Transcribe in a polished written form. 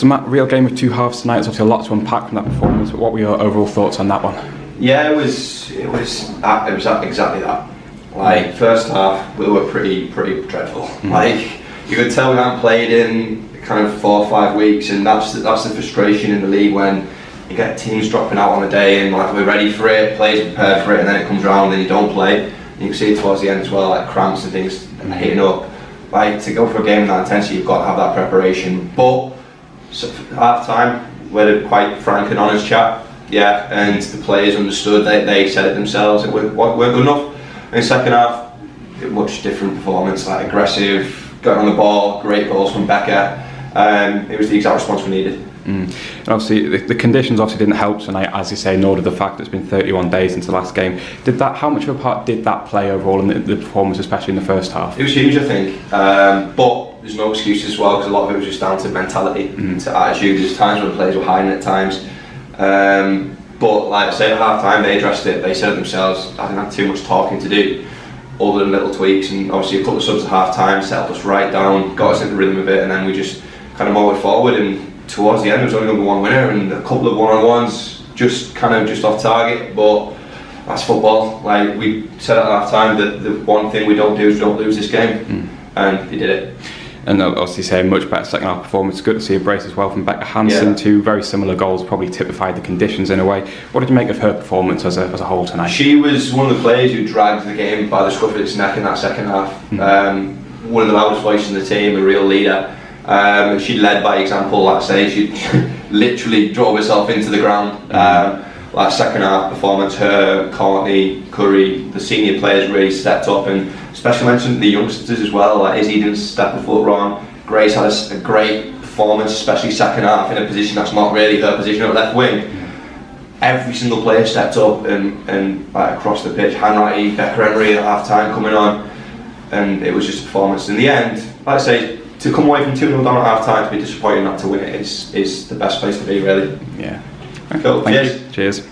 So Matt, real game of two halves tonight. There's obviously a lot to unpack from that performance, but what were your overall thoughts on that one? Yeah, it was exactly that. Like, first half, we were pretty dreadful. Like, you could tell we hadn't played in kind of 4 or 5 weeks, and that's the frustration in the league when you get teams dropping out on a day and like we're ready for it, players are prepared for it, and then it comes around and you don't play. And you can see it towards the end as well, like cramps and things hitting up. Like, to go for a game of that intensity, you've got to have that preparation. But so half time, we had a quite frank and honest chat. Yeah, and the players understood. They said it themselves. It weren't good enough. In the second half, a much different performance. Like aggressive, going on the ball, great goals from Becker. It was the exact response we needed. And obviously, the conditions obviously didn't help tonight, as you say, nor did the fact that it's been 31 days since the last game. How much of a part did that play overall in the performance, especially in the first half? It was huge, I think. But there's no excuses as well, because a lot of it was just down to mentality, to attitude. There's times when the players were hiding at times. But like I said, at half time they addressed it. They said it themselves. I didn't have too much talking to do, other than little tweaks, and obviously a couple of subs at half time settled us right down, got us into the rhythm of it, and then we just kind of mowed forward. And towards the end, there was only number one winner, and a couple of one-on-ones just off target. But that's football. Like we said at half time, that the one thing we don't do is we don't lose this game, and they did it. And obviously, say much better second half performance. Good to see a brace as well from Becca Hansen. Yeah. Two very similar goals, probably typified the conditions in a way. What did you make of her performance as a whole tonight? She was one of the players who dragged the game by the scruff of its neck in that second half. One of the loudest voices in the team, a real leader. She led by example. Like I say, she literally drove herself into the ground. Like second half performance, her, Courtney, Curry, the senior players really stepped up, and especially mentioned the youngsters as well. Like Izzy didn't step a foot wrong. Grace had a great performance, especially second half in a position that's not really her position at left wing. Every single player stepped up and like across the pitch. Hanratty, Becca Henry at half time coming on, and it was just a performance. In the end, like I say, to come away from 2-0 down at half time, to be disappointed not to win it is the best place to be, really. Yeah. Cool. Cheers. Cheers.